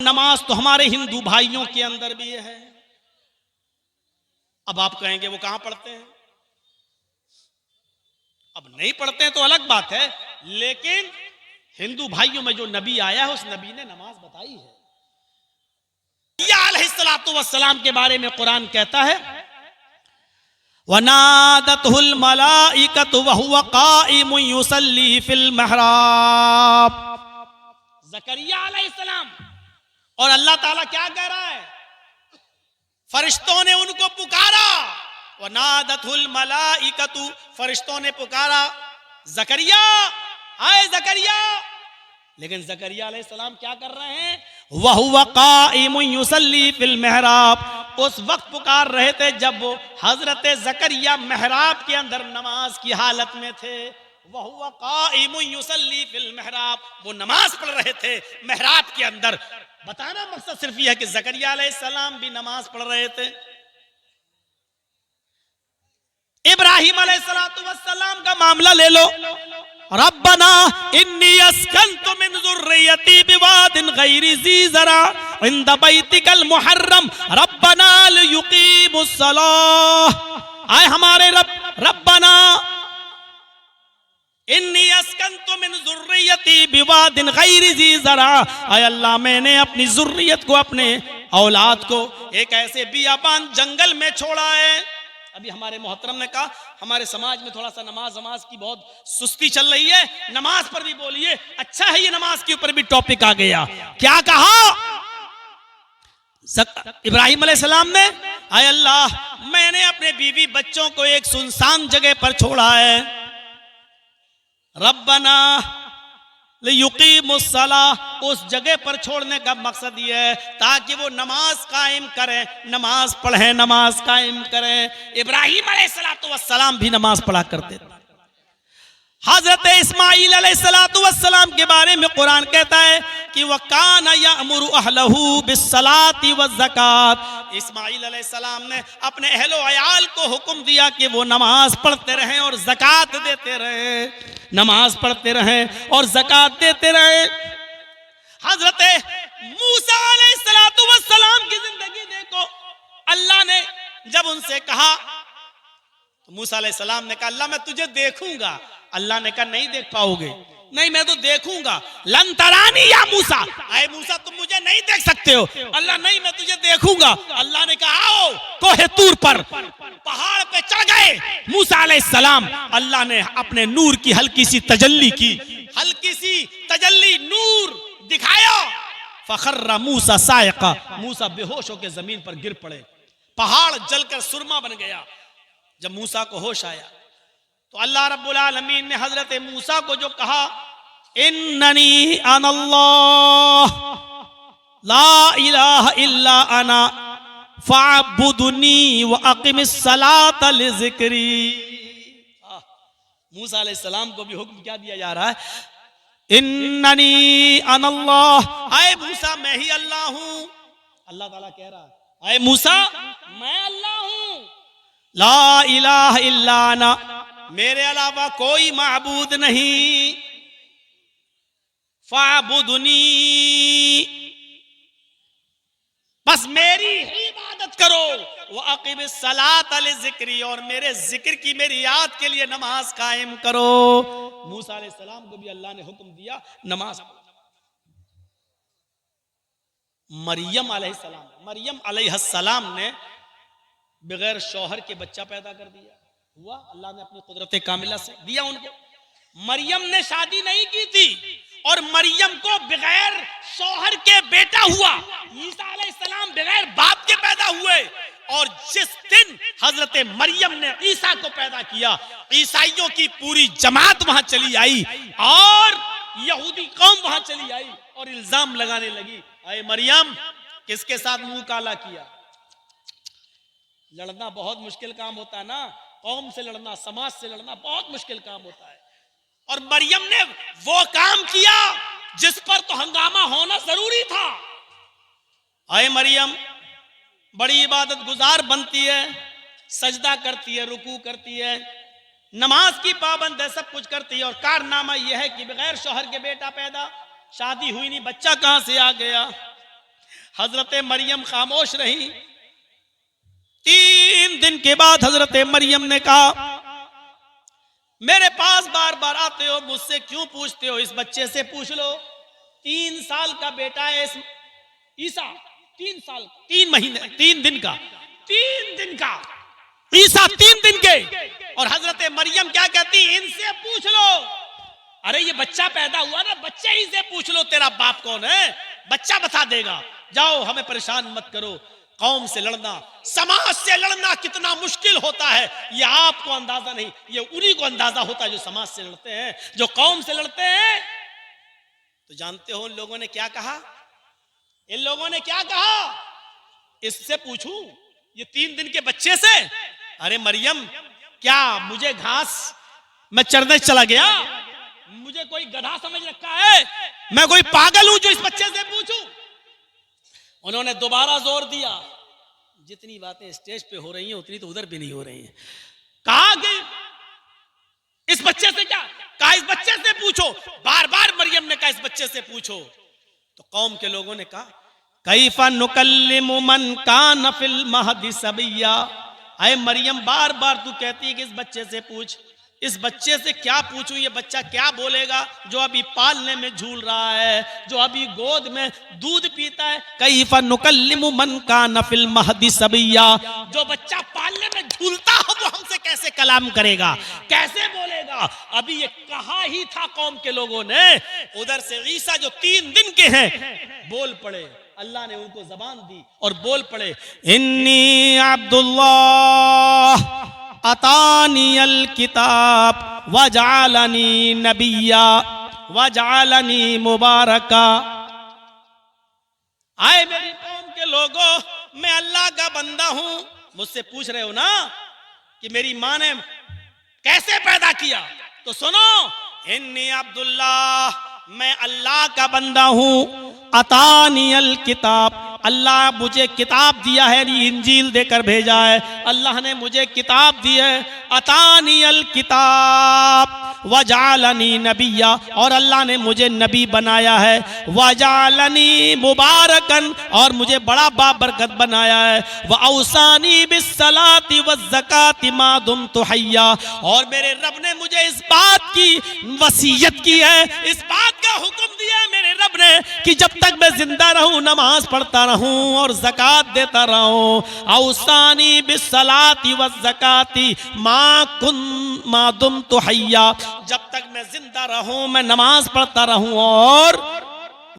नमाज तो हमारे हिंदू भाइयों के अंदर भी है। अब आप कहेंगे वो कहां पढ़ते हैं? अब नहीं पढ़ते हैं तो अलग बात है, लेकिन हिंदू भाइयों में जो नबी आया है उस नबी ने नमाज बताई है। अलैहिस्सलातु वस्सलाम के बारे में कुरान कहता है, वनादतहुल मलाइकतु वहुवा काइमुन युसल्ली फिल महराब। ज़करिया अलैहिस्सलाम, और अल्लाह ताला क्या कह रहा है? फरिश्तों ने उनको पुकारा, वनादतहुल मलाइकतु, फरिश्तों ने पुकारा ज़करिया, आए ज़करिया। लेकिन ज़करिया अलैहिस्सलाम क्या कर रहे हैं? वहुवा काइमुन युसल्ली फिल महराब, उस वक्त पुकार रहे थे जब वो हजरत ज़करिया महराब के अंदर नमाज की हालत में थे। वहुवा काइमुन युसल्ली फिल महराब, वो नमाज पढ़ रहे थे महराब के अंदर। बताना मकसद सिर्फ यह है कि ज़करिया अलैहिस्सलाम भी नमाज पढ़ रहे थे। इब्राहिम अलैहिस्सलातु वस्सलाम का मामला ले लो, रब्बना इन्नी अस्कन्तु मिन ज़ुर्रिय्यती बिवादिन गैरि ज़ी ज़रा इंद बैतिकल मुहर्रम रब्बना लियुक़ीमुस्सलाह। आए हमारे रब, रब्बना इन्नी अस्कन्तु मिन ज़ुर्रिय्यती बिवादिन गैरि ज़ी ज़रा, आए अल्लाह मैंने अपनी ज़ुर्रियत को, अपने औलाद को एक ऐसे बियाबान जंगल में छोड़ा है। अभी हमारे मोहतरम ने कहा हमारे समाज में थोड़ा सा नमाज की बहुत सुस्ती चल रही है, नमाज पर भी बोलिए। अच्छा है ये नमाज के ऊपर भी टॉपिक आ गया। क्या कहा इब्राहिम अलैहिस्सलाम ने? आय अल्लाह मैंने अपने बीवी बच्चों को एक सुनसान जगह पर छोड़ा है। रब्बना लियुक़ीमुस्सलाह, उस जगह पर छोड़ने का मकसद ये है ताकि वो नमाज कायम करें, नमाज पढ़ें, नमाज कायम करें। इब्राहिम अलैहिस्सलातु वस्सलाम भी नमाज पढ़ा करते थे। हजरत इस्माइल अलैहिस्सलातु वस्सलाम के बारे में कुरान कहता है कि वह काना यअमुरु अहलहू बिस्सलाति वज़्ज़कात। इस्माइल अलैहिस्सलाम ने अपने अहलो अयाल को हुक्म दिया कि वो नमाज पढ़ते रहें और ज़कात देते रहें, नमाज पढ़ते रहें और ज़कात देते रहें। हजरत मूसा अलैहिस्सलातु वस्सलाम की जिंदगी देखो, अल्लाह ने जब उनसे कहा तो मूसा अलैहिस्सलाम ने कहा अल्लाह मैं तुझे देखूंगा। अल्लाह ने कहा नहीं देख पाओगे। नहीं मैं तो देखूंगा। लन तरानी या मूसा, आए मूसा तुम मुझे नहीं देख सकते हो। अल्लाह नहीं मैं तुझे देखूंगा। अल्लाह ने कहा आओ कोहे तूर पर, पहाड़ पे चढ़ गए मूसा अलैहिस्सलाम। अल्लाह ने अपने नूर की हल्की सी तजल्ली की, हल्की सी तजल्ली नूर दिखाया। फखर्रा मूसा सायका, मूसा बेहोश होकर जमीन पर गिर पड़े, पहाड़ जलकर सुरमा बन गया। जब मूसा को होश आया तो अल्लाह रब्बुल आलमीन ने हजरत मूसा को जो कहा इन्ननी अनल्लाह ला इलाहा इल्ला अना फअब्दुनी व अक़िमिस सलाता लिज़िक्री। मूसा अलैहिस्सलाम को भी हुक्म क्या दिया जा रहा है? इन्ननी अनल्लाह, आए मूसा मैं ही अल्लाह हूं। अल्लाह ताला कह रहा है आए मूसा मैं अल्लाह हूं। ला इलाहा इल्ला अना, मेरे अलावा कोई माबूद नहीं। फाबुदनी, बस मेरी ही इबादत करो। व अक़िमिस सलाता लिज़िक्री, और मेरे जिक्र की, मेरी याद के लिए नमाज कायम करो। मूसा अलैहिस्सलाम को भी अल्लाह ने हुक्म दिया नमाज। मरियम अलैहिस्सलाम ने बगैर शौहर के बच्चा पैदा कर दिया। हुआ अल्लाह ने अपनी कुदरत कामिला से दिया उनको। मरियम ने शादी नहीं की थी और मरियम को बगैर शौहर के बेटा हुआ। ईसा अलैहिस्सलाम बगैर बाप के पैदा हुए, और जिस दिन हजरत मरियम ने ईसा को पैदा किया, ईसाइयों की पूरी जमात वहां चली आई और यहूदी कौम वहां चली आई और इल्जाम लगाने लगी अरे मरियम किसके साथ मुंह काला किया। लड़ना बहुत मुश्किल काम होता है ना, कौम से लड़ना, समाज से लड़ना बहुत मुश्किल काम होता है। और मरियम ने वो काम किया जिस पर तो हंगामा होना जरूरी था। आए मरियम बड़ी इबादत गुजार बनती है, सजदा करती है, रुकू करती है, नमाज की पाबंद है, सब कुछ करती है, और कारनामा यह है कि बगैर शौहर के बेटा पैदा, शादी हुई नहीं, बच्चा कहां से आ गया। हजरत मरियम खामोश रही। 3 दिन के बाद हजरत मरियम ने कहा, मेरे पास बार बार आते हो, मुझसे क्यों पूछते हो? इस बच्चे से पूछ लो। 3 साल का बेटा है ईसा, 3 साल 3 महीने 3 दिन का, 3 दिन का ईसा 3 दिन के। और हजरत मरियम क्या कहती, इनसे पूछ लो। अरे ये बच्चा पैदा हुआ ना, बच्चे ही से पूछ लो तेरा बाप कौन है, बच्चा बता देगा। जाओ, हमें परेशान मत करो। कौम से लड़ना, समाज से लड़ना कितना मुश्किल होता है, ये आपको अंदाजा नहीं, ये उन्हीं को अंदाजा होता है जो समाज से लड़ते हैं। जो कौम से लड़ते हैं, तो जानते हो उन लोगों ने क्या कहा? इन लोगों ने क्या कहा? इससे पूछूं, ये 3 दिन के बच्चे से? अरे मरियम, क्या मुझे घास मैं चरने चला गया? मुझे कोई गधा समझ रखा है? मैं कोई पागल हूं जो इस बच्चे से पूछूं? उन्होंने दोबारा जोर दिया, जितनी बातें स्टेज पे हो रही हैं उतनी तो उधर भी नहीं हो रही हैं। कहा कि इस बच्चे से क्या कहा, इस बच्चे से पूछो। बार बार मरियम ने कहा इस बच्चे से पूछो। तो कौम के लोगों ने कहा, कैफा नुकल्लिमु मन कान फिल महदी सबैया। अरे मरियम, बार बार तू कहती है कि इस बच्चे से पूछ। इस बच्चे से क्या पूछूं? ये बच्चा क्या बोलेगा जो अभी पालने में झूल रहा है, जो अभी गोद में दूध पीता है? कैफा नुकल्लिमु मन कान फिल महदी सबैया। जो बच्चा पालने में झूलता हो वो हमसे कैसे कलाम करेगा, कैसे बोलेगा? अभी ये कहा ही था कौम के लोगों ने। उधर से ईसा जो 3 दिन के हैं बोल पड़े, अल्लाह ने उनको जबान दी और बोल पड़े, इन्नी अब्दुल्लाह अतानियल किताब वजालनी नबिया वजालनी मुबारका। आए मेरी कौम के लोगों, मैं अल्लाह का बंदा हूं। मुझसे पूछ रहे हो ना कि मेरी मां ने कैसे पैदा किया, तो सुनो, इन्नी अब्दुल्लाह, मैं अल्लाह का बंदा हूं। अतानियल किताब, अल्लाह मुझे किताब दिया है, इंजील देकर भेजा है। अल्लाह ने मुझे किताब दी है। अतानियल किताब वजालनी नबिया, और अल्लाह ने मुझे नबी बनाया है। वजालनी मुबारकन, और मुझे बड़ा बाबरकत बनाया है। व औसानी बिस्सलाति वज़्ज़काति मा दुम्तु हय्या, और मेरे रब ने मुझे इस बात की वसीयत की है, इस बात का हुक्म दिया है मेरे रब ने कि जब तक मैं जिंदा रहूं नमाज पढ़ता रहूं और ज़कात देता रहूं। औसानी बिस्सलाति वज़्ज़काति मा दुम्तु हय्या, जब तक मैं जिंदा रहूं मैं नमाज पढ़ता रहूं और